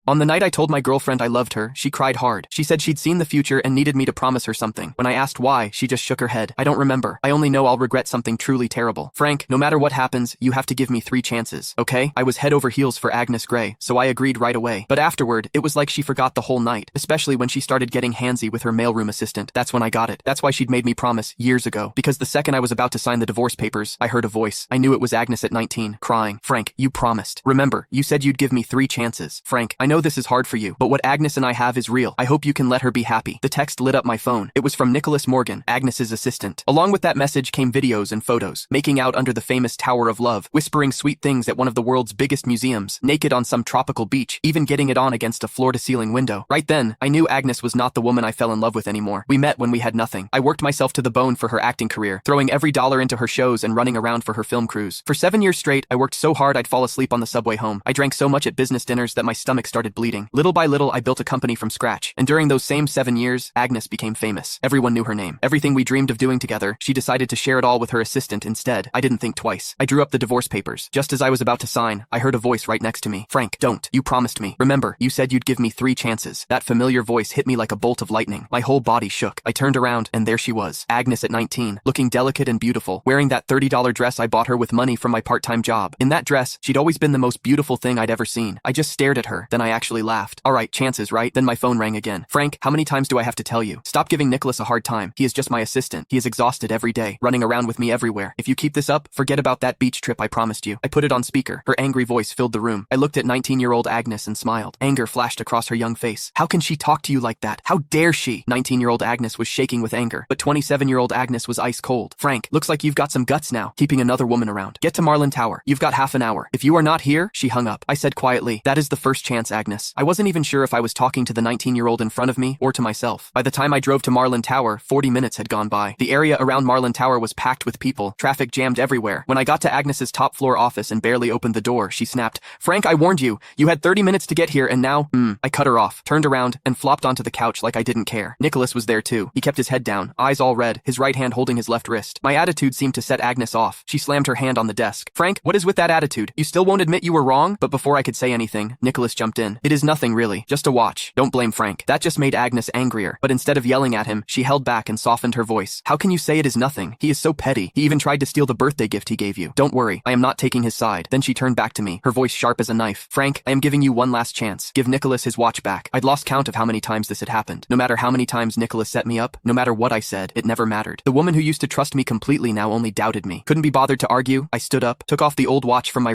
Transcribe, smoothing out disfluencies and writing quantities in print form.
On the night I told my girlfriend I loved her, she cried hard. She said she'd seen the future and needed me to promise her something. When I asked why, she just shook her head. I don't remember. I only know I'll regret something truly terrible. Frank, no matter what happens, you have to give me 3 chances, okay? I was head over heels for Agnes Grey, so I agreed right away. But afterward, it was like she forgot the whole night, especially when she started getting handsy with her mailroom assistant. That's when I got it. That's why she'd made me promise years ago. Because the second I was about to sign the divorce papers, I heard a voice. I knew it was Agnes at 19, crying. Frank, you promised. Remember, you said you'd give me 3 chances. Frank, I know this is hard for you, but what Agnes and I have is real. I hope you can let her be happy. The text lit up my phone. It was from Nicholas Morgan, Agnes's assistant. Along with that message came videos and photos, making out under the famous Tower of Love, whispering sweet things at one of the world's biggest museums, naked on some tropical beach, even getting it on against a floor-to-ceiling window. Right then, I knew Agnes was not the woman I fell in love with anymore. We met when we had nothing. I worked myself to the bone for her acting career, throwing every dollar into her shows and running around for her film crews. For 7 years straight, I worked so hard I'd fall asleep on the subway home. I drank so much at business dinners that my stomach started bleeding. Little by little, I built a company from scratch. And during those same 7 years, Agnes became famous. Everyone knew her name. Everything we dreamed of doing together, she decided to share it all with her assistant instead. I didn't think twice. I drew up the divorce papers. Just as I was about to sign, I heard a voice right next to me. Frank, don't. You promised me. Remember, you said you'd give me 3 chances. That familiar voice hit me like a bolt of lightning. My whole body shook. I turned around, and there she was. Agnes at 19, looking delicate and beautiful, wearing that $30 dress I bought her with money from my part-time job. In that dress, she'd always been the most beautiful thing I'd ever seen. I just stared at her, then I actually laughed. All right, chances, right? Then my phone rang again. Frank, how many times do I have to tell you? Stop giving Nicholas a hard time. He is just my assistant. He is exhausted every day, running around with me everywhere. If you keep this up, forget about that beach trip I promised you. I put it on speaker. Her angry voice filled the room. I looked at 19-year-old Agnes and smiled. Anger flashed across her young face. How can she talk to you like that? How dare she? 19-year-old Agnes was shaking with anger, but 27-year-old Agnes was ice cold. Frank, looks like you've got some guts now, keeping another woman around. Get to Marlin Tower. You've got half an hour. If you are not here, she hung up. I said quietly, that is the first chance, Agnes. I wasn't even sure if I was talking to the 19-year-old in front of me or to myself. By the time I drove to Marlin Tower, 40 minutes had gone by. The area around Marlin Tower was packed with people, traffic jammed everywhere. When I got to Agnes's top floor office and barely opened the door, she snapped, Frank, I warned you. You had 30 minutes to get here and now, I cut her off, turned around, and flopped onto the couch like I didn't care. Nicholas was there too. He kept his head down, eyes all red, his right hand holding his left wrist. My attitude seemed to set Agnes off. She slammed her hand on the desk. Frank, what is with that attitude? You still won't admit you were wrong? But before I could say anything, Nicholas jumped in. It is nothing really, just a watch. Don't blame Frank. That just made Agnes angrier, but instead of yelling at him, she held back and softened her voice. How can you say it is nothing? He is so petty. He even tried to steal the birthday gift he gave you. Don't worry, I am not taking his side. Then she turned back to me, her voice sharp as a knife. Frank, I am giving you one last chance. Give Nicholas his watch back. I'd lost count of how many times this had happened. No matter how many times Nicholas set me up, no matter what I said, it never mattered. The woman who used to trust me completely now only doubted me. Couldn't be bothered to argue. I stood up, took off the old watch from my